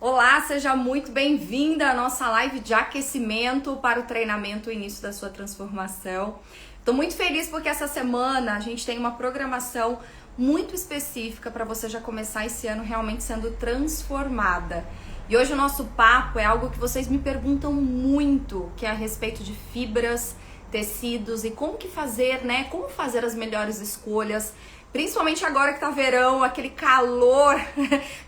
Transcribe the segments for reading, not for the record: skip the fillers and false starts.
Olá, seja muito bem-vinda à nossa live de aquecimento para o treinamento e início da sua transformação. Estou muito feliz porque essa semana a gente tem uma programação muito específica para você já começar esse ano realmente sendo transformada. E hoje o nosso papo é algo que vocês me perguntam muito, que é a respeito de fibras, tecidos e como que fazer, né? Como fazer as melhores escolhas. Principalmente agora que tá verão, aquele calor.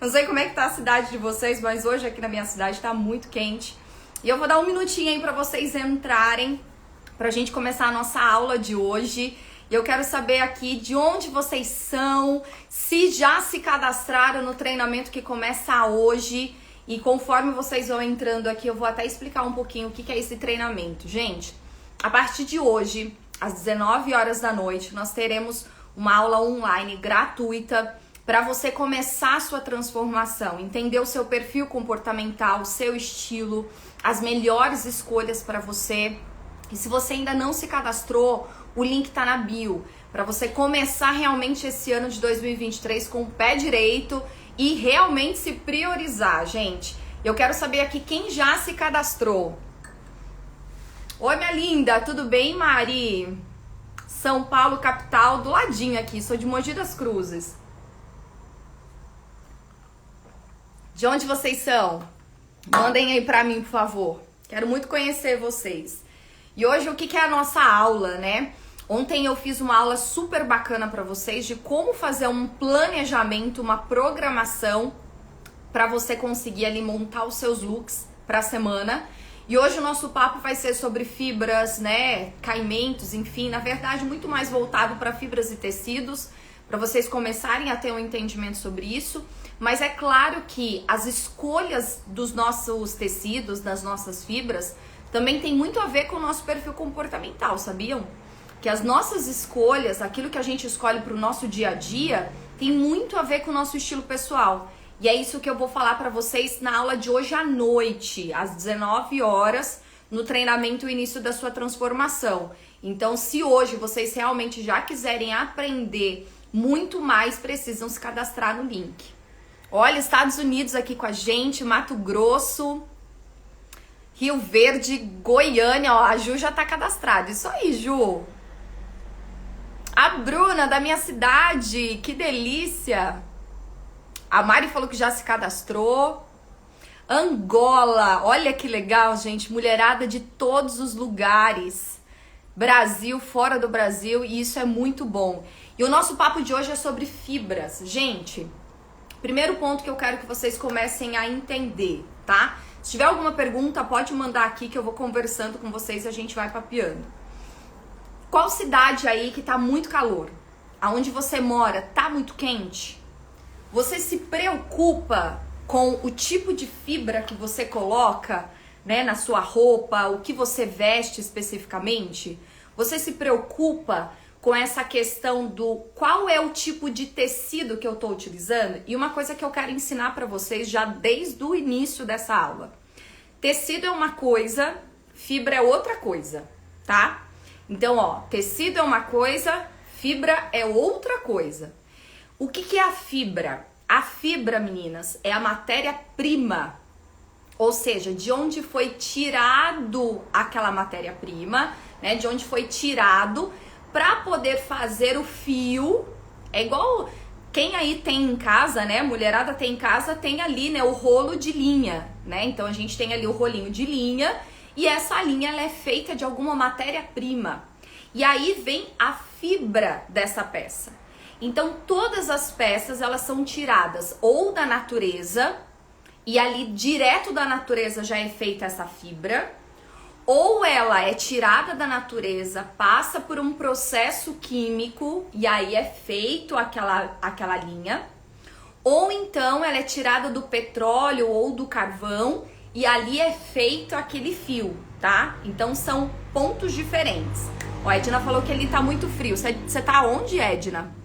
Não sei como é que tá a cidade de vocês, mas hoje aqui na minha cidade tá muito quente. E eu vou dar um minutinho aí pra vocês entrarem, pra gente começar a nossa aula de hoje. E eu quero saber aqui de onde vocês são, se já se cadastraram no treinamento que começa hoje. E conforme vocês vão entrando aqui, eu vou até explicar um pouquinho o que é esse treinamento. Gente, a partir de hoje, às 19 horas da noite, nós teremos uma aula online gratuita para você começar a sua transformação, entender o seu perfil comportamental, o seu estilo, as melhores escolhas para você. E se você ainda não se cadastrou, o link tá na bio, para você começar realmente esse ano de 2023 com o pé direito e realmente se priorizar, gente. Eu quero saber aqui quem já se cadastrou. Oi, minha linda, tudo bem, Mari? São Paulo, capital, do ladinho aqui. Sou de Mogi das Cruzes. De onde vocês são? Mandem aí pra mim, por favor. Quero muito conhecer vocês. E hoje, o que é a nossa aula, né? Ontem eu fiz uma aula super bacana pra vocês de como fazer um planejamento, uma programação pra você conseguir ali montar os seus looks pra semana. E hoje o nosso papo vai ser sobre fibras, né, caimentos, enfim, na verdade muito mais voltado para fibras e tecidos, para vocês começarem a ter um entendimento sobre isso. Mas é claro que as escolhas dos nossos tecidos, das nossas fibras, também tem muito a ver com o nosso perfil comportamental, sabiam? Que as nossas escolhas, aquilo que a gente escolhe para o nosso dia a dia, tem muito a ver com o nosso estilo pessoal. E é isso que eu vou falar para vocês na aula de hoje à noite, às 19 horas, no treinamento Início da Sua Transformação. Então, se hoje vocês realmente já quiserem aprender muito mais, precisam se cadastrar no link. Olha, Estados Unidos aqui com a gente, Mato Grosso, Rio Verde, Goiânia, ó, a Ju já tá cadastrada. Isso aí, Ju. A Bruna, da minha cidade, que delícia. A Mari falou que já se cadastrou. Angola, olha que legal, gente. Mulherada de todos os lugares. Brasil, fora do Brasil, e isso é muito bom. E o nosso papo de hoje é sobre fibras. Gente, primeiro ponto que eu quero que vocês comecem a entender, tá? Se tiver alguma pergunta, pode mandar aqui que eu vou conversando com vocês e a gente vai papeando. Qual cidade aí que tá muito calor? Aonde você mora, tá muito quente? Você se preocupa com o tipo de fibra que você coloca, né, na sua roupa, o que você veste especificamente? Você se preocupa com essa questão do qual é o tipo de tecido que eu tô utilizando? E uma coisa que eu quero ensinar pra vocês já desde o início dessa aula. Tecido é uma coisa, fibra é outra coisa, tá? Então, ó, tecido é uma coisa, fibra é outra coisa. O que é a fibra? A fibra, meninas, é a matéria-prima, ou seja, de onde foi tirado aquela matéria-prima, né? De onde foi tirado para poder fazer o fio. É igual quem aí tem em casa, né? Mulherada tem em casa, tem ali, né, o rolo de linha, né? Então a gente tem ali o rolinho de linha e essa linha ela é feita de alguma matéria-prima. E aí vem a fibra dessa peça. Então, todas as peças, elas são tiradas ou da natureza, e ali direto da natureza já é feita essa fibra, ou ela é tirada da natureza, passa por um processo químico, e aí é feito aquela linha, ou então ela é tirada do petróleo ou do carvão, e ali é feito aquele fio, tá? Então, são pontos diferentes. Ó, a Edna falou que ele tá muito frio. Você tá onde, Edna?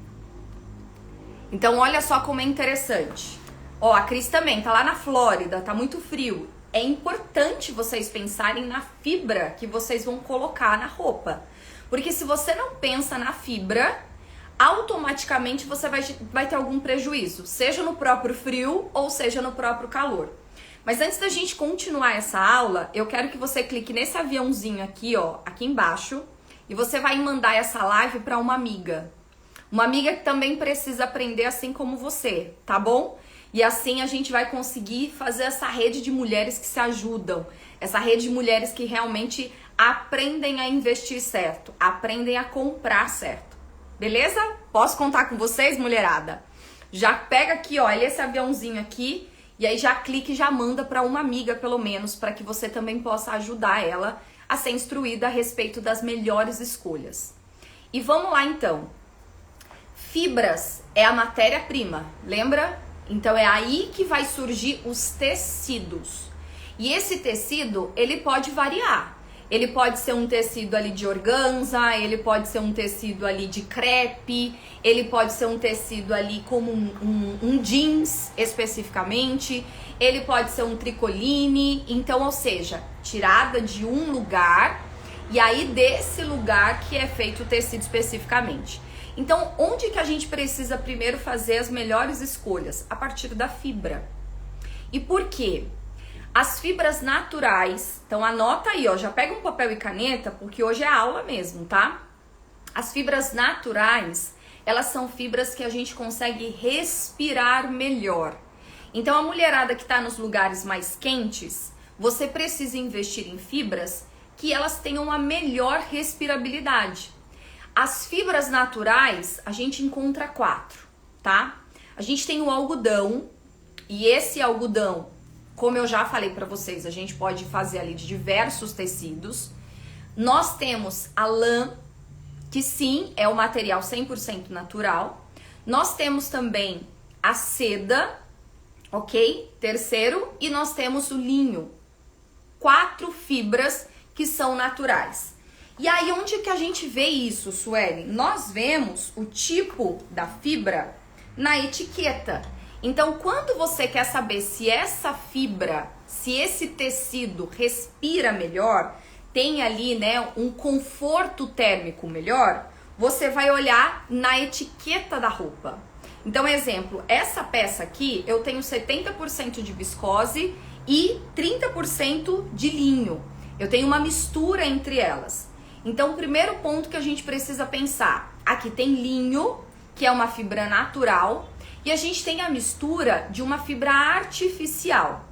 Então, olha só como é interessante. Ó, a Cris também tá lá na Flórida, tá muito frio. É importante vocês pensarem na fibra que vocês vão colocar na roupa. Porque se você não pensa na fibra, automaticamente você vai ter algum prejuízo, seja no próprio frio ou seja no próprio calor. Mas antes da gente continuar essa aula, eu quero que você clique nesse aviãozinho aqui, ó, aqui embaixo, e você vai mandar essa live para uma amiga. Uma amiga que também precisa aprender assim como você, tá bom? E assim a gente vai conseguir fazer essa rede de mulheres que se ajudam, essa rede de mulheres que realmente aprendem a investir certo, aprendem a comprar certo. Beleza? Posso contar com vocês, mulherada? Já pega aqui, ó, esse aviãozinho aqui, e aí já clica e já manda para uma amiga, pelo menos, para que você também possa ajudar ela a ser instruída a respeito das melhores escolhas. E vamos lá, então. Fibras é a matéria-prima, lembra? Então é aí que vai surgir os tecidos. E esse tecido, ele pode variar. Ele pode ser um tecido ali de organza, ele pode ser um tecido ali de crepe, ele pode ser um tecido ali como um jeans especificamente, ele pode ser um tricoline, então, ou seja, tirada de um lugar e aí desse lugar que é feito o tecido especificamente. Então, onde que a gente precisa primeiro fazer as melhores escolhas? A partir da fibra. E por quê? As fibras naturais, então anota aí, ó, já pega um papel e caneta, porque hoje é aula mesmo, tá? As fibras naturais, elas são fibras que a gente consegue respirar melhor. Então a mulherada que tá nos lugares mais quentes, você precisa investir em fibras que elas tenham uma melhor respirabilidade. As fibras naturais, a gente encontra 4, tá? A gente tem o algodão, e esse algodão, como eu já falei para vocês, a gente pode fazer ali de diversos tecidos. Nós temos a lã, que sim, é o material 100% natural. Nós temos também a seda, ok? Terceiro, e nós temos o linho. 4 fibras que são naturais. E aí, onde que a gente vê isso, Sueli? Nós vemos o tipo da fibra na etiqueta. Então, quando você quer saber se essa fibra, se esse tecido respira melhor, tem ali, né, um conforto térmico melhor, você vai olhar na etiqueta da roupa. Então, exemplo, essa peça aqui, eu tenho 70% de viscose e 30% de linho. Eu tenho uma mistura entre elas. Então, o primeiro ponto que a gente precisa pensar, aqui tem linho, que é uma fibra natural, e a gente tem a mistura de uma fibra artificial.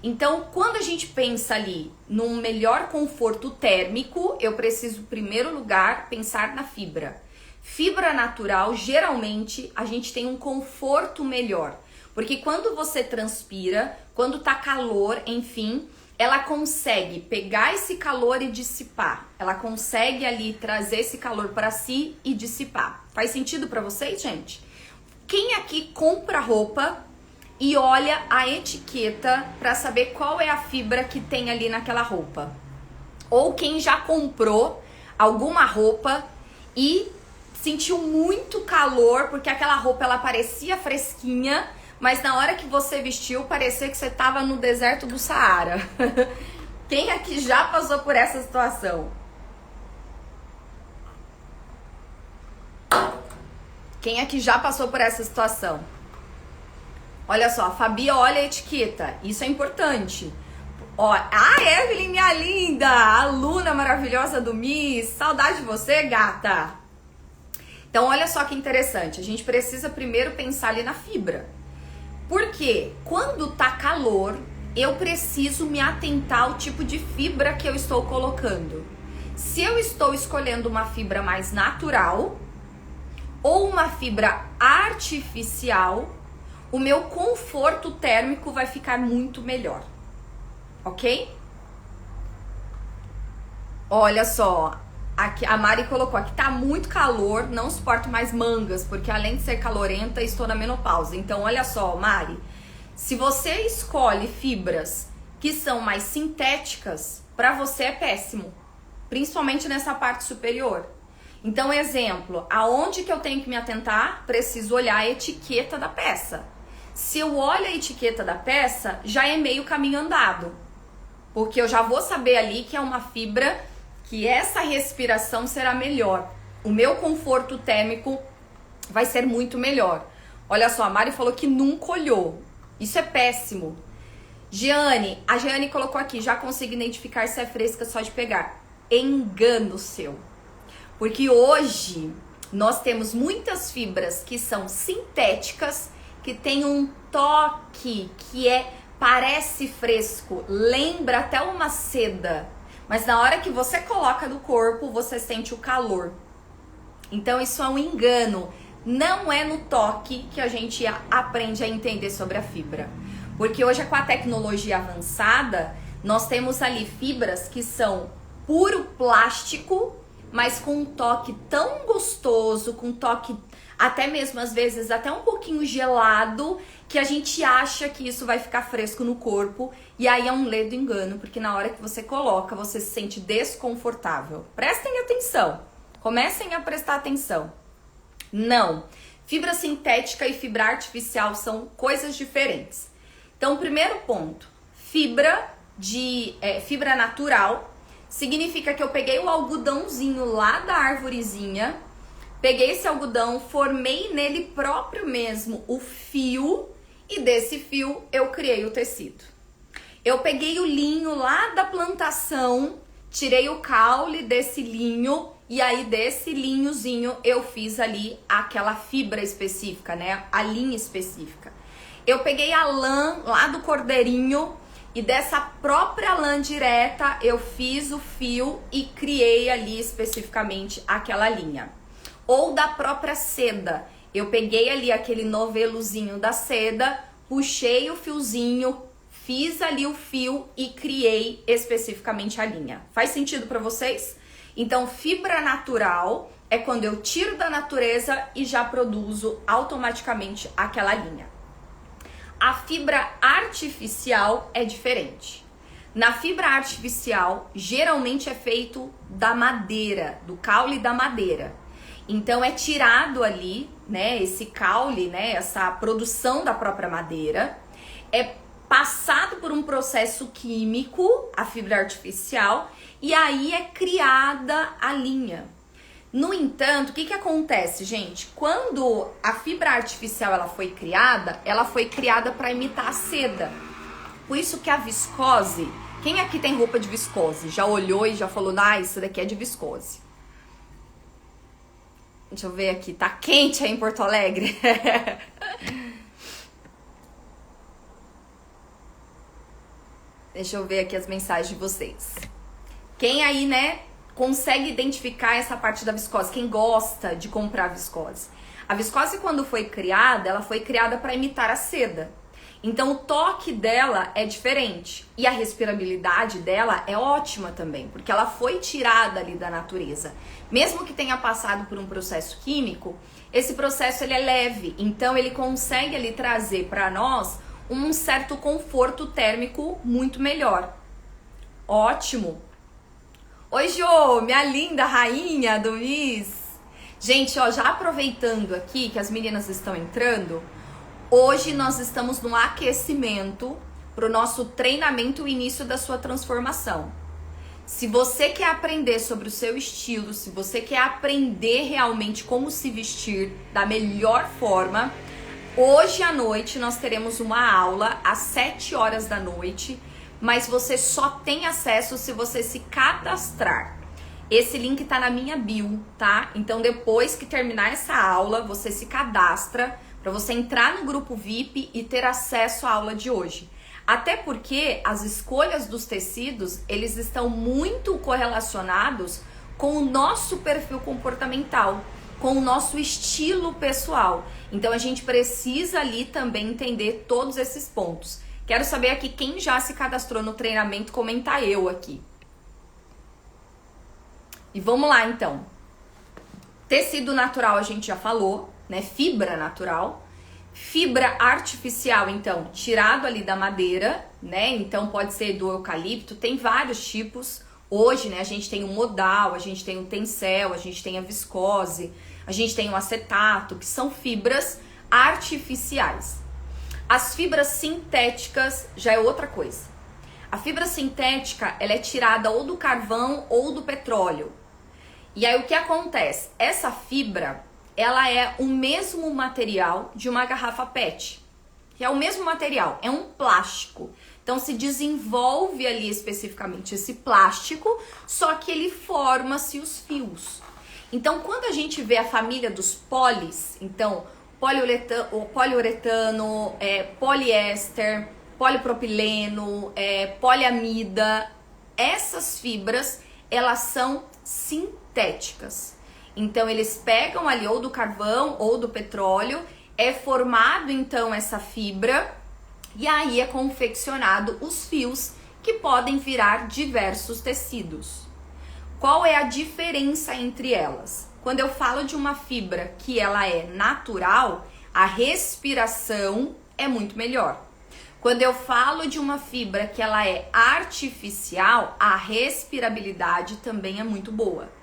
Então, quando a gente pensa ali num melhor conforto térmico, eu preciso, em primeiro lugar, pensar na fibra. Fibra natural, geralmente, a gente tem um conforto melhor. Porque quando você transpira, quando tá calor, enfim, ela consegue pegar esse calor e dissipar. Ela consegue ali trazer esse calor para si e dissipar. Faz sentido para vocês, gente? Quem aqui compra roupa e olha a etiqueta para saber qual é a fibra que tem ali naquela roupa? Ou quem já comprou alguma roupa e sentiu muito calor porque aquela roupa ela parecia fresquinha, mas na hora que você vestiu parecia que você estava no deserto do Saara? Quem aqui já passou por essa situação? Quem aqui já passou por essa situação? Olha só, a Fabi olha a etiqueta, isso é importante. Ó, a Evelyn, minha linda, aluna maravilhosa do Miss, saudade de você, gata. Então, olha só que interessante, a gente precisa primeiro pensar ali na fibra. Porque quando tá calor, eu preciso me atentar ao tipo de fibra que eu estou colocando. Se eu estou escolhendo uma fibra mais natural ou uma fibra artificial, o meu conforto térmico vai ficar muito melhor, ok? Olha só, aqui, a Mari colocou aqui, tá muito calor, não suporto mais mangas, porque além de ser calorenta, estou na menopausa. Então, olha só, Mari, se você escolhe fibras que são mais sintéticas, pra você é péssimo, principalmente nessa parte superior. Então, exemplo, aonde que eu tenho que me atentar? Preciso olhar a etiqueta da peça. Se eu olho a etiqueta da peça, já é meio caminho andado. Porque eu já vou saber ali que é uma fibra que essa respiração será melhor. O meu conforto térmico vai ser muito melhor. Olha só, a Mari falou que nunca olhou. Isso é péssimo. A Giane colocou aqui, já consigo identificar se é fresca só de pegar. Engano seu. Porque hoje nós temos muitas fibras que são sintéticas, que tem um toque que parece fresco, lembra até uma seda, mas na hora que você coloca no corpo, você sente o calor. Então isso é um engano. Não é no toque que a gente aprende a entender sobre a fibra. Porque hoje, com a tecnologia avançada, nós temos ali fibras que são puro plástico, mas com um toque tão gostoso, com um toque até mesmo às vezes até um pouquinho gelado, que a gente acha que isso vai ficar fresco no corpo, e aí é um ledo engano, porque na hora que você coloca, você se sente desconfortável. Prestem atenção, comecem a prestar atenção. Não, fibra sintética e fibra artificial são coisas diferentes. Então, primeiro ponto, fibra natural significa que eu peguei o algodãozinho lá da arvorezinha, peguei esse algodão, formei nele próprio mesmo o fio, e desse fio eu criei o tecido. Eu peguei o linho lá da plantação, tirei o caule desse linho, e aí desse linhozinho eu fiz ali aquela fibra específica, né? A linha específica. Eu peguei a lã lá do cordeirinho, e dessa própria lã direta eu fiz o fio e criei ali especificamente aquela linha. Ou da própria seda, eu peguei ali aquele novelozinho da seda, puxei o fiozinho, fiz ali o fio e criei especificamente a linha. Faz sentido para vocês? Então, fibra natural é quando eu tiro da natureza e já produzo automaticamente aquela linha. A fibra artificial é diferente. Na fibra artificial, geralmente é feito da madeira, do caule da madeira. Então é tirado ali, né, esse caule, né, essa produção da própria madeira, é passado por um processo químico, a fibra artificial, e aí é criada a linha. No entanto, o que acontece, gente? Quando a fibra artificial ela foi criada para imitar a seda. Por isso que a viscose, quem aqui tem roupa de viscose? Já olhou e já falou, isso daqui é de viscose. Deixa eu ver aqui, tá quente aí em Porto Alegre? Deixa eu ver aqui as mensagens de vocês. Quem aí, né, consegue identificar essa parte da viscose? Quem gosta de comprar viscose? A viscose, quando foi criada, ela foi criada para imitar a seda. Então, o toque dela é diferente. E a respirabilidade dela é ótima também, porque ela foi tirada ali da natureza. Mesmo que tenha passado por um processo químico, esse processo ele é leve. Então, ele consegue ali trazer para nós um certo conforto térmico muito melhor. Ótimo! Oi, Jô, minha linda rainha do Miss. Gente, ó, já aproveitando aqui que as meninas estão entrando, hoje nós estamos no aquecimento para o nosso treinamento e início da sua transformação. Se você quer aprender sobre o seu estilo, se você quer aprender realmente como se vestir da melhor forma, hoje à noite nós teremos uma aula às 7 horas da noite, mas você só tem acesso se você se cadastrar. Esse link tá na minha bio, tá? Então depois que terminar essa aula, você se cadastra para você entrar no grupo VIP e ter acesso à aula de hoje. Até porque as escolhas dos tecidos, eles estão muito correlacionados com o nosso perfil comportamental, com o nosso estilo pessoal. Então a gente precisa ali também entender todos esses pontos. Quero saber aqui quem já se cadastrou no treinamento, comenta eu aqui. E vamos lá então. Tecido natural a gente já falou, né? Fibra natural. Fibra artificial, então, tirado ali da madeira, né? Então pode ser do eucalipto, tem vários tipos. Hoje, né, a gente tem o modal, a gente tem o tencel, a gente tem a viscose, a gente tem o acetato, que são fibras artificiais. As fibras sintéticas já é outra coisa. A fibra sintética, ela é tirada ou do carvão ou do petróleo. E aí o que acontece? Essa fibra, ela é o mesmo material de uma garrafa PET. É o mesmo material, é um plástico. Então se desenvolve ali especificamente esse plástico, só que ele forma-se os fios. Então quando a gente vê a família dos polis, então poliuretano, poliéster, polipropileno, poliamida, essas fibras, elas são sintéticas. Então eles pegam ali ou do carvão ou do petróleo, é formado então essa fibra e aí é confeccionado os fios que podem virar diversos tecidos. Qual é a diferença entre elas? Quando eu falo de uma fibra que ela é natural, a respiração é muito melhor. Quando eu falo de uma fibra que ela é artificial, a respirabilidade também é muito boa.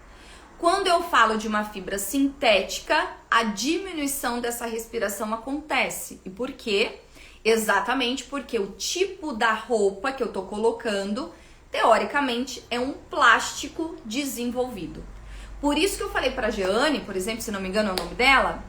Quando eu falo de uma fibra sintética, a diminuição dessa respiração acontece. E por quê? Exatamente porque o tipo da roupa que eu tô colocando, teoricamente, é um plástico desenvolvido. Por isso que eu falei pra Jeane, por exemplo, se não me engano é o nome dela,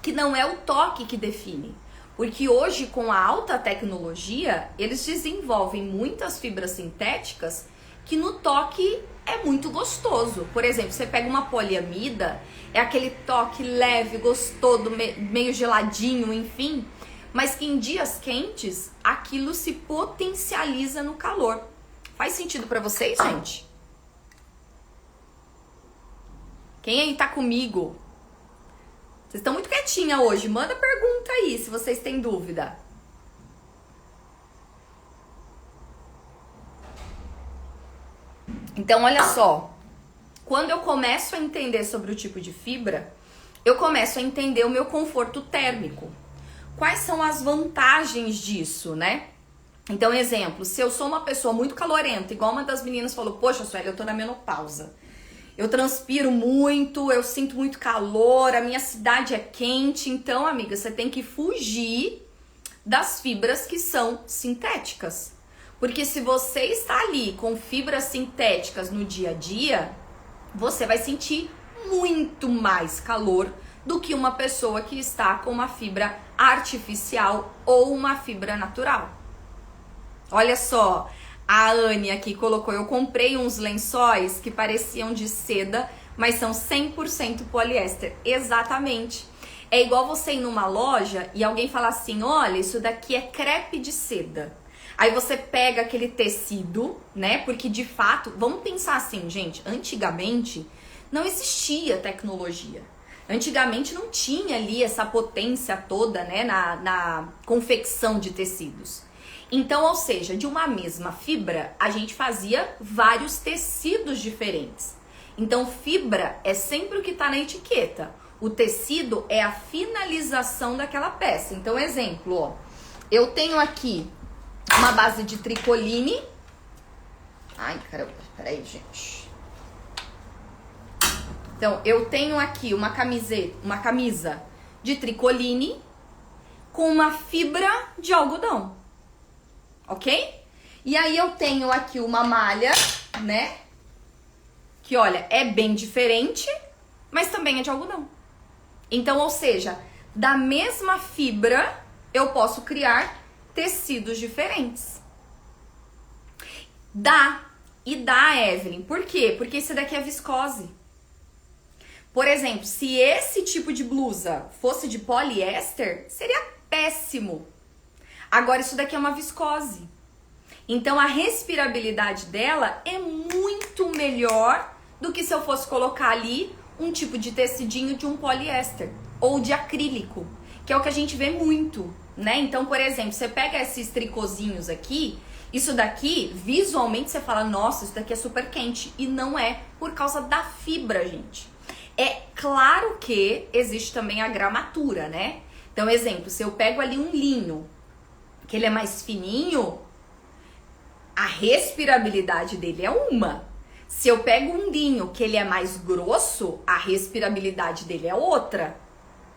que não é o toque que define. Porque hoje, com a alta tecnologia, eles desenvolvem muitas fibras sintéticas que no toque é muito gostoso. Por exemplo, você pega uma poliamida, é aquele toque leve, gostoso, meio geladinho, enfim, mas que em dias quentes, aquilo se potencializa no calor. Faz sentido pra vocês, gente? Quem aí tá comigo? Vocês estão muito quietinha hoje. Manda pergunta aí, se vocês têm dúvida. Então, olha só. Quando eu começo a entender sobre o tipo de fibra, eu começo a entender o meu conforto térmico. Quais são as vantagens disso, né? Então, exemplo, se eu sou uma pessoa muito calorenta, igual uma das meninas falou, poxa, Sueli, eu tô na menopausa. Eu transpiro muito, eu sinto muito calor, a minha cidade é quente. Então, amiga, você tem que fugir das fibras que são sintéticas. Porque se você está ali com fibras sintéticas no dia a dia, você vai sentir muito mais calor do que uma pessoa que está com uma fibra artificial ou uma fibra natural. Olha só, a Anne aqui colocou, eu comprei uns lençóis que pareciam de seda, mas são 100% poliéster. Exatamente. É igual você ir numa loja e alguém falar assim, olha, isso daqui é crepe de seda. Aí você pega aquele tecido, né? Porque de fato, vamos pensar assim, gente, antigamente não existia tecnologia. Antigamente não tinha ali essa potência toda, né, na confecção de tecidos. Então, ou seja, de uma mesma fibra, a gente fazia vários tecidos diferentes. Então, fibra é sempre o que está na etiqueta. O tecido é a finalização daquela peça. Então, exemplo, ó, eu tenho aqui uma base de tricoline. Ai, caramba, peraí, gente. Então, eu tenho aqui uma camisa de tricoline com uma fibra de algodão. Ok? E aí eu tenho aqui uma malha, né? Que, olha, é bem diferente, mas também é de algodão. Então, ou seja, da mesma fibra, eu posso criar tecidos diferentes. Dá. E dá, Evelyn. Por quê? Porque esse daqui é viscose. Por exemplo, se esse tipo de blusa fosse de poliéster, seria péssimo. Agora, isso daqui é uma viscose. Então, a respirabilidade dela é muito melhor do que se eu fosse colocar ali um tipo de tecidinho de um poliéster ou de acrílico, que é o que a gente vê muito, né? Então, por exemplo, você pega esses tricôzinhos aqui, isso daqui, visualmente, você fala, nossa, isso daqui é super quente. E não é, por causa da fibra, gente. É claro que existe também a gramatura, né? Então, exemplo, se eu pego ali um linho, que ele é mais fininho, a respirabilidade dele é uma. Se eu pego um linho que ele é mais grosso, a respirabilidade dele é outra.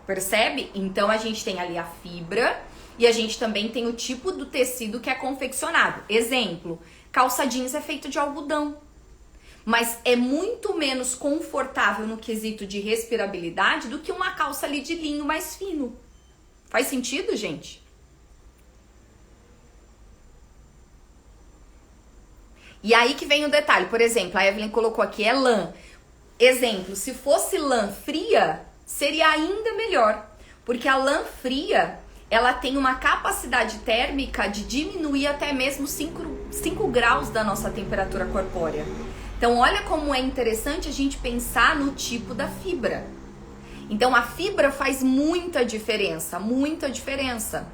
Percebe? Então, a gente tem ali a fibra e a gente também tem o tipo do tecido que é confeccionado. Exemplo, calça jeans é feito de algodão. mas é muito menos confortável no quesito de respirabilidade do que uma calça ali de linho mais fino. Faz sentido, gente? E aí que vem o detalhe. Por exemplo, a Evelyn colocou aqui, é lã. Exemplo, se fosse lã fria, seria ainda melhor. Porque a lã fria, ela tem uma capacidade térmica de diminuir até mesmo 5 graus da nossa temperatura corpórea. Então, olha como é interessante a gente pensar no tipo da fibra. Então, a fibra faz muita diferença, muita diferença.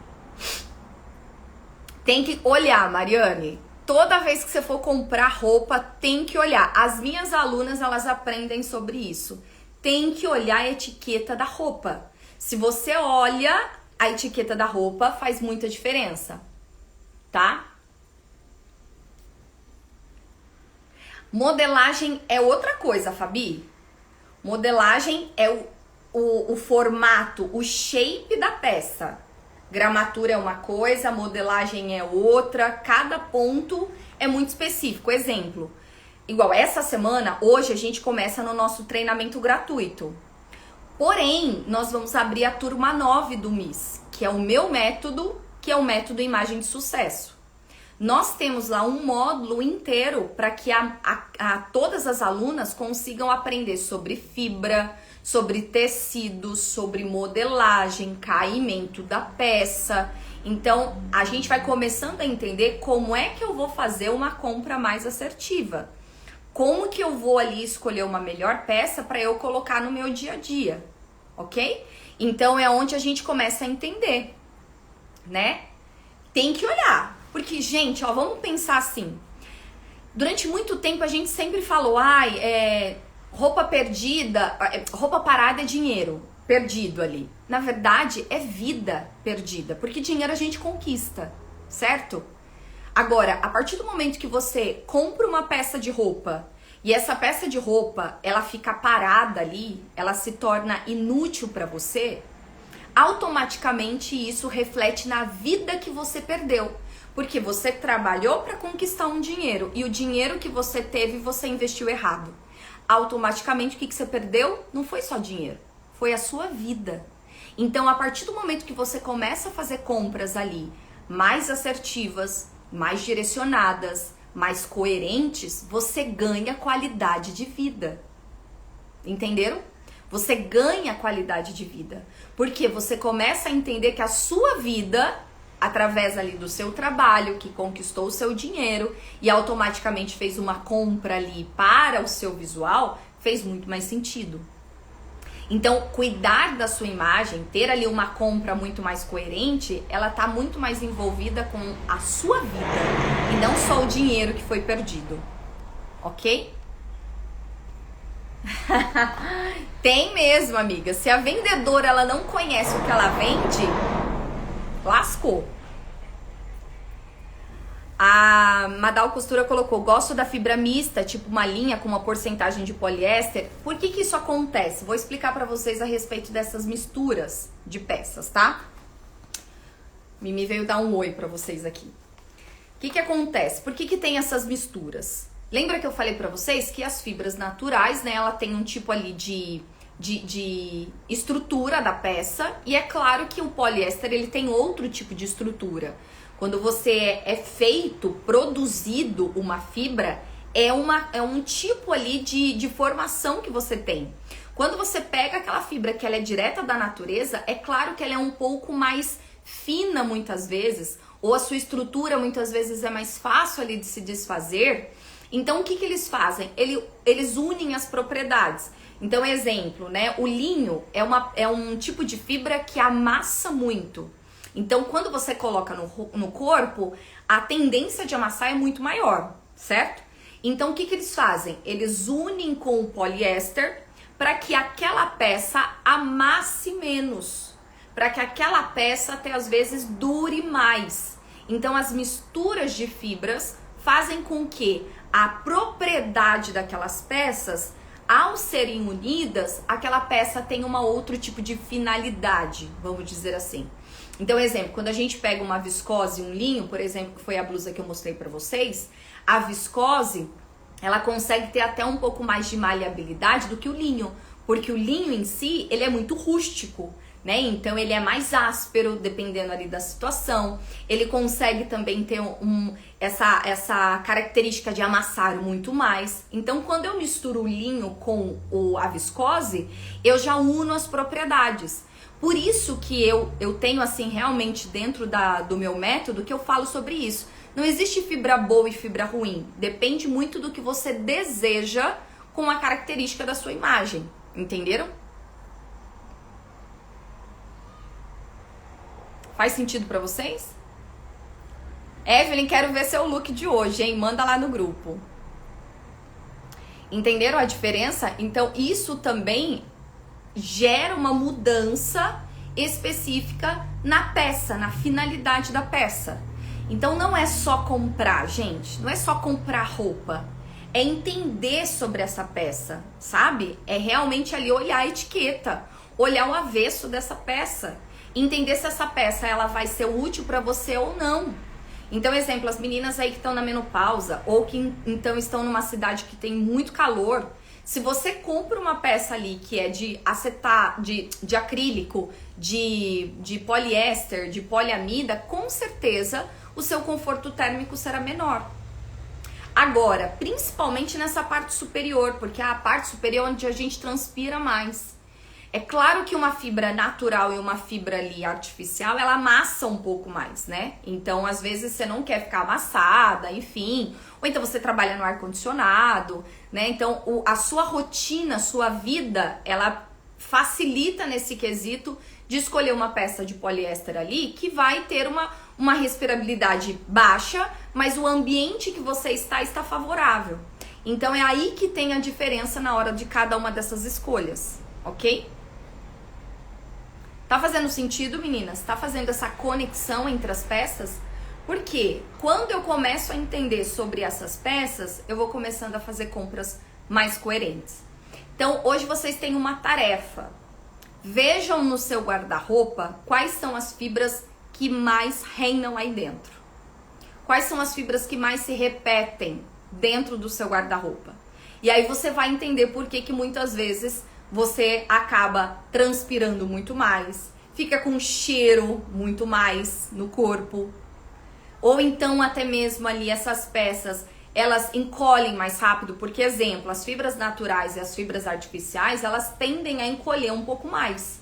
Tem que olhar, Mariane. Toda vez que você for comprar roupa, tem que olhar. As minhas alunas, elas aprendem sobre isso. Tem que olhar a etiqueta da roupa. Se você olha a etiqueta da roupa, faz muita diferença, tá? Modelagem é outra coisa, Fabi. Modelagem é o formato, o shape da peça. Gramatura é uma coisa, modelagem é outra. Cada ponto é muito específico. Exemplo, igual essa semana, hoje a gente começa no nosso treinamento gratuito. Porém, nós vamos abrir a turma 9 do MIS, que é o meu método, que é o método Imagem de Sucesso. Nós temos lá um módulo inteiro para que todas as alunas consigam aprender sobre fibra, sobre tecidos, sobre modelagem, caimento da peça. Então, a gente vai começando a entender como é que eu vou fazer uma compra mais assertiva. Como que eu vou ali escolher uma melhor peça para eu colocar no meu dia a dia, ok? Então, é onde a gente começa a entender, né? Tem que olhar. Porque, gente, ó, vamos pensar assim. Durante muito tempo a gente sempre falou, roupa perdida, roupa parada é dinheiro perdido ali. Na verdade, é vida perdida, porque dinheiro a gente conquista, certo? Agora, a partir do momento que você compra uma peça de roupa e essa peça de roupa, ela fica parada ali, ela se torna inútil para você, automaticamente isso reflete na vida que você perdeu. Porque você trabalhou para conquistar um dinheiro e o dinheiro que você teve, você investiu errado. Automaticamente, o que você perdeu? Não foi só dinheiro, foi a sua vida. Então, a partir do momento que você começa a fazer compras ali mais assertivas, mais direcionadas, mais coerentes, você ganha qualidade de vida. Entenderam? Você ganha qualidade de vida. Porque você começa a entender que a sua vida, através ali do seu trabalho, que conquistou o seu dinheiro e automaticamente fez uma compra ali para o seu visual, fez muito mais sentido. Então, cuidar da sua imagem, ter ali uma compra muito mais coerente, ela tá muito mais envolvida com a sua vida e não só o dinheiro que foi perdido, ok? Tem mesmo, amiga. Se a vendedora ela não conhece o que ela vende, lascou. A Madal Costura colocou, gosto da fibra mista, tipo uma linha com uma porcentagem de poliéster. Por que isso acontece? Vou explicar pra vocês a respeito dessas misturas de peças, tá? Mimi veio dar um oi pra vocês aqui. O que acontece? Por que tem essas misturas? Lembra que eu falei pra vocês que as fibras naturais, né, ela tem um tipo ali de estrutura da peça, e é claro que o poliéster ele tem outro tipo de estrutura. Quando você é feito, produzido uma fibra, é um tipo ali de formação que você tem. Quando você pega aquela fibra que ela é direta da natureza, é claro que ela é um pouco mais fina muitas vezes, ou a sua estrutura muitas vezes é mais fácil ali de se desfazer. Então, o que eles fazem? Eles unem as propriedades. Então, exemplo, né? O linho é um tipo de fibra que amassa muito. Então, quando você coloca no corpo, a tendência de amassar é muito maior, certo? Então, o que eles fazem? Eles unem com o poliéster para que aquela peça amasse menos, para que aquela peça até às vezes dure mais. Então, as misturas de fibras fazem com que a propriedade daquelas peças, ao serem unidas, aquela peça tenha um outro tipo de finalidade, vamos dizer assim. Então, exemplo, quando a gente pega uma viscose e um linho, por exemplo, que foi a blusa que eu mostrei pra vocês, a viscose, ela consegue ter até um pouco mais de maleabilidade do que o linho, porque o linho em si, ele é muito rústico, né? Então ele é mais áspero, dependendo ali da situação. Ele consegue também ter essa característica de amassar muito mais. Então quando eu misturo o linho com a viscose, eu já uno as propriedades. Por isso que eu tenho assim realmente dentro do meu método que eu falo sobre isso. Não existe fibra boa e fibra ruim. Depende muito do que você deseja com a característica da sua imagem. Entenderam? Faz sentido pra vocês? Evelyn, quero ver seu look de hoje, hein? Manda lá no grupo. Entenderam a diferença? Então, isso também gera uma mudança específica na peça, na finalidade da peça. Então, não é só comprar, gente. Não é só comprar roupa. É entender sobre essa peça, sabe? É realmente ali olhar a etiqueta, olhar o avesso dessa peça, entender se essa peça ela vai ser útil para você ou não. Então, exemplo, as meninas aí que estão na menopausa ou que então estão numa cidade que tem muito calor, se você compra uma peça ali que é de de acrílico, de poliéster, de poliamida, com certeza o seu conforto térmico será menor. Agora, principalmente nessa parte superior, porque é a parte superior onde a gente transpira mais. É claro que uma fibra natural e uma fibra ali artificial, ela amassa um pouco mais, né? Então, às vezes, você não quer ficar amassada, enfim. Ou então você trabalha no ar-condicionado, né? Então, a sua rotina, a sua vida, ela facilita nesse quesito de escolher uma peça de poliéster ali que vai ter uma respirabilidade baixa, mas o ambiente que você está favorável. Então, é aí que tem a diferença na hora de cada uma dessas escolhas, ok? Tá fazendo sentido, meninas? Tá fazendo essa conexão entre as peças? Porque quando eu começo a entender sobre essas peças, eu vou começando a fazer compras mais coerentes. Então, hoje vocês têm uma tarefa. Vejam no seu guarda-roupa quais são as fibras que mais reinam aí dentro. Quais são as fibras que mais se repetem dentro do seu guarda-roupa. E aí você vai entender por que muitas vezes você acaba transpirando muito mais, fica com cheiro muito mais no corpo, ou então até mesmo ali essas peças, elas encolhem mais rápido, porque, exemplo, as fibras naturais e as fibras artificiais, elas tendem a encolher um pouco mais,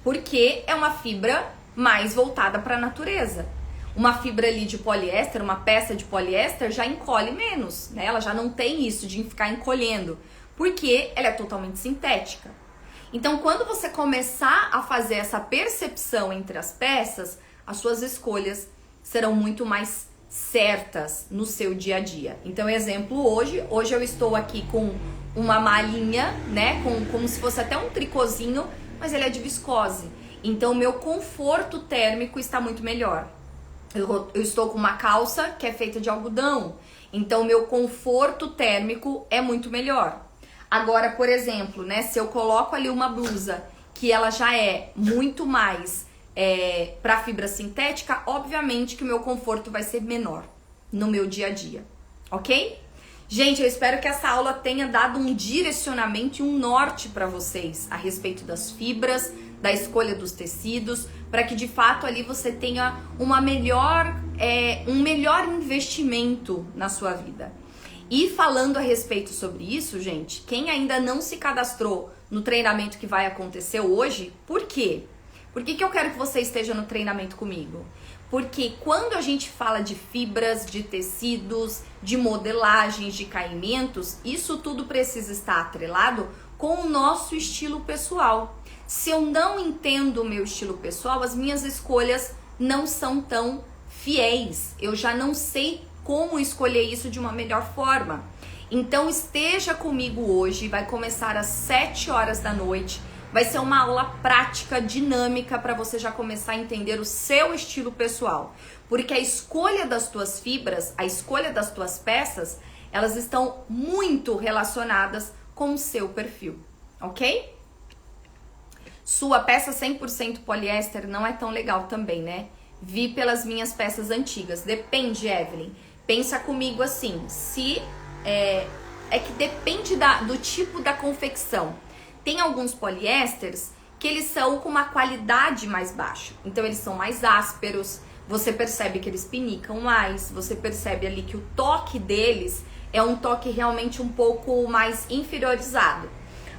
porque é uma fibra mais voltada para a natureza. Uma fibra ali de poliéster, uma peça de poliéster já encolhe menos, né? Ela já não tem isso de ficar encolhendo, porque ela é totalmente sintética. Então, quando você começar a fazer essa percepção entre as peças, as suas escolhas serão muito mais certas no seu dia a dia. Então, exemplo, hoje eu estou aqui com uma malinha, né, como se fosse até um tricôzinho, mas ele é de viscose. Então, o meu conforto térmico está muito melhor. Eu estou com uma calça que é feita de algodão, então o meu conforto térmico é muito melhor. Agora, por exemplo, né, se eu coloco ali uma blusa que ela já é muito mais para fibra sintética, obviamente que o meu conforto vai ser menor no meu dia a dia, ok? Gente, eu espero que essa aula tenha dado um direcionamento e um norte para vocês a respeito das fibras, da escolha dos tecidos, para que de fato ali você tenha um melhor investimento na sua vida. E falando a respeito sobre isso, gente, quem ainda não se cadastrou no treinamento que vai acontecer hoje, por quê? Por que eu quero que você esteja no treinamento comigo? Porque quando a gente fala de fibras, de tecidos, de modelagens, de caimentos, isso tudo precisa estar atrelado com o nosso estilo pessoal. Se eu não entendo o meu estilo pessoal, as minhas escolhas não são tão fiéis. Eu já não sei como escolher isso de uma melhor forma. Então esteja comigo hoje, vai começar às 7 horas da noite. Vai ser uma aula prática, dinâmica, para você já começar a entender o seu estilo pessoal. Porque a escolha das tuas fibras, a escolha das tuas peças, elas estão muito relacionadas com o seu perfil, ok? Sua peça 100% poliéster não é tão legal também, né? Vi pelas minhas peças antigas. Depende, Evelyn. Pensa comigo assim, se é que depende do tipo da confecção. Tem alguns poliésteres que eles são com uma qualidade mais baixa. Então eles são mais ásperos, você percebe que eles pinicam mais, você percebe ali que o toque deles é um toque realmente um pouco mais inferiorizado.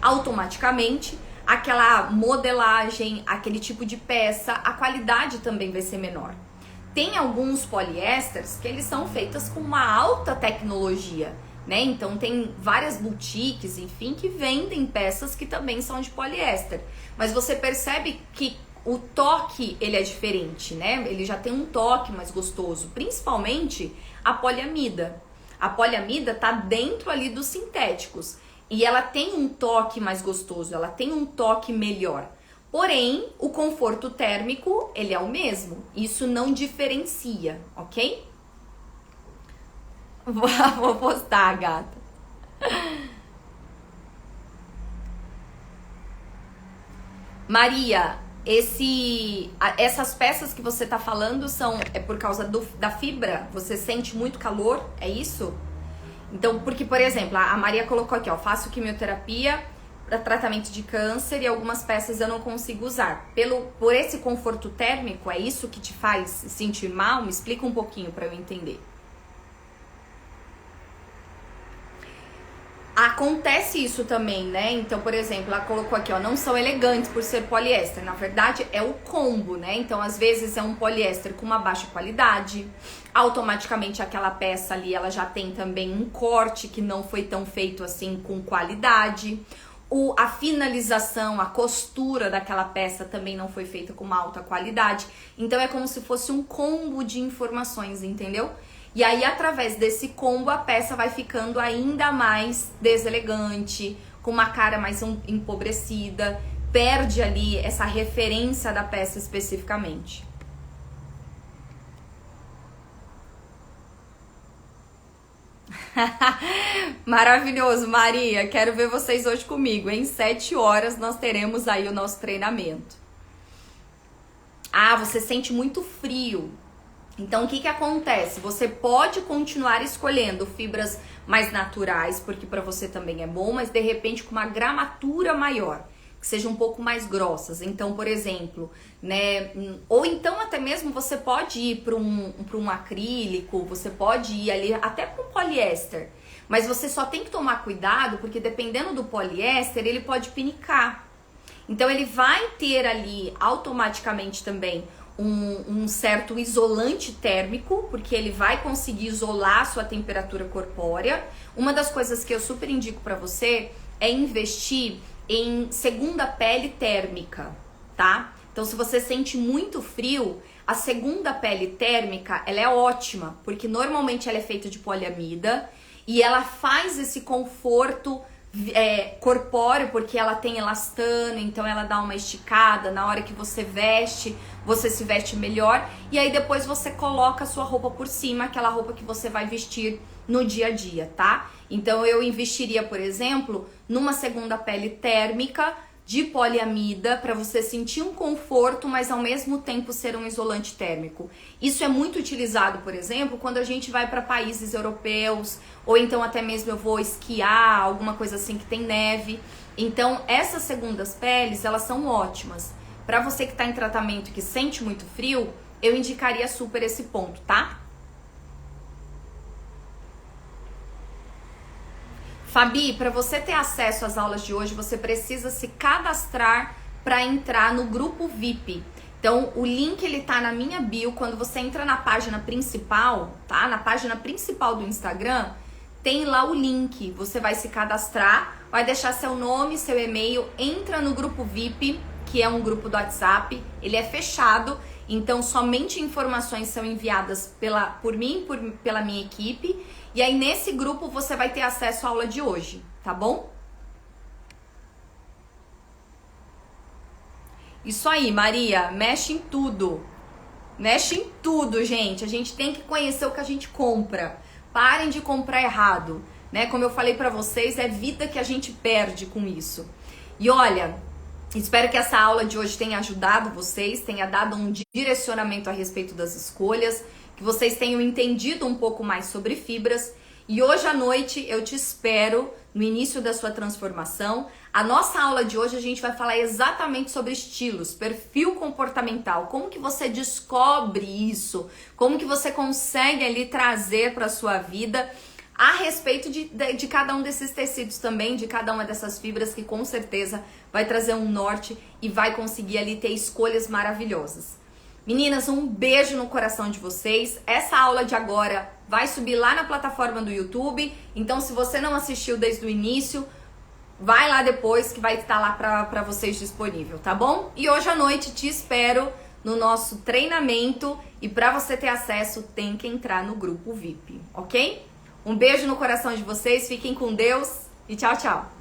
Automaticamente, aquela modelagem, aquele tipo de peça, a qualidade também vai ser menor. Tem alguns poliésteres que eles são feitos com uma alta tecnologia, né? Então tem várias boutiques, enfim, que vendem peças que também são de poliéster. Mas você percebe que o toque, ele é diferente, né? Ele já tem um toque mais gostoso, principalmente a poliamida. A poliamida tá dentro ali dos sintéticos e ela tem um toque mais gostoso, ela tem um toque melhor. Porém, o conforto térmico, ele é o mesmo. Isso não diferencia, ok? Vou postar, gata. Maria, essas peças que você tá falando é por causa da fibra? Você sente muito calor? É isso? Então, porque, por exemplo, a Maria colocou aqui, ó, faço quimioterapia para tratamento de câncer e algumas peças eu não consigo usar. Por esse conforto térmico, é isso que te faz se sentir mal? Me explica um pouquinho para eu entender. Acontece isso também, né? Então, por exemplo, ela colocou aqui, ó, não são elegantes por ser poliéster. Na verdade, é o combo, né? Então, às vezes é um poliéster com uma baixa qualidade. Automaticamente, aquela peça ali, ela já tem também um corte que não foi tão feito assim com qualidade. A finalização, a costura daquela peça também não foi feita com uma alta qualidade. Então, é como se fosse um combo de informações, entendeu? E aí, através desse combo, a peça vai ficando ainda mais deselegante, com uma cara mais empobrecida, perde ali essa referência da peça especificamente. Maravilhoso, Maria. Quero ver vocês hoje comigo. Em 7 horas nós teremos aí o nosso treinamento. Ah, você sente muito frio. Então, o que acontece? Você pode continuar escolhendo fibras mais naturais, porque para você também é bom, mas de repente com uma gramatura maior, que sejam um pouco mais grossas. Então, por exemplo, né? Ou então até mesmo você pode ir para um acrílico, você pode ir ali até para um poliéster. Mas você só tem que tomar cuidado, porque dependendo do poliéster, ele pode pinicar. Então, ele vai ter ali automaticamente também um certo isolante térmico, porque ele vai conseguir isolar a sua temperatura corpórea. Uma das coisas que eu super indico para você é investir em segunda pele térmica, tá? Então, se você sente muito frio, a segunda pele térmica, ela é ótima, porque normalmente ela é feita de poliamida e ela faz esse conforto corpóreo, porque ela tem elastano, então ela dá uma esticada. Na hora que você veste, você se veste melhor, e aí depois você coloca a sua roupa por cima, aquela roupa que você vai vestir no dia a dia, tá? Então eu investiria, por exemplo, numa segunda pele térmica de poliamida, para você sentir um conforto, mas ao mesmo tempo ser um isolante térmico. Isso é muito utilizado, por exemplo, quando a gente vai para países europeus, ou então até mesmo eu vou esquiar, alguma coisa assim que tem neve. Então, essas segundas peles, elas são ótimas. Para você que está em tratamento e que sente muito frio, eu indicaria super esse ponto, tá? Fabi, para você ter acesso às aulas de hoje, você precisa se cadastrar para entrar no grupo VIP. Então, o link ele tá na minha bio. Quando você entra na página principal, tá? Na página principal do Instagram, tem lá o link. Você vai se cadastrar, vai deixar seu nome, seu e-mail, entra no grupo VIP, que é um grupo do WhatsApp. Ele é fechado, então somente informações são enviadas por mim, pela minha equipe. E aí, nesse grupo, você vai ter acesso à aula de hoje, tá bom? Isso aí, Maria. Mexe em tudo. Mexe em tudo, gente. A gente tem que conhecer o que a gente compra. Parem de comprar errado, né? Como eu falei pra vocês, é vida que a gente perde com isso. E olha, espero que essa aula de hoje tenha ajudado vocês, tenha dado um direcionamento a respeito das escolhas, que vocês tenham entendido um pouco mais sobre fibras. E hoje à noite eu te espero no início da sua transformação. A nossa aula de hoje a gente vai falar exatamente sobre estilos, perfil comportamental, como que você descobre isso, como que você consegue ali trazer para a sua vida a respeito de cada um desses tecidos também, de cada uma dessas fibras que com certeza vai trazer um norte e vai conseguir ali ter escolhas maravilhosas. Meninas, um beijo no coração de vocês. Essa aula de agora vai subir lá na plataforma do YouTube, então se você não assistiu desde o início, vai lá depois que vai estar lá para vocês disponível, tá bom? E hoje à noite te espero no nosso treinamento e para você ter acesso tem que entrar no grupo VIP, ok? Um beijo no coração de vocês, fiquem com Deus e tchau, tchau!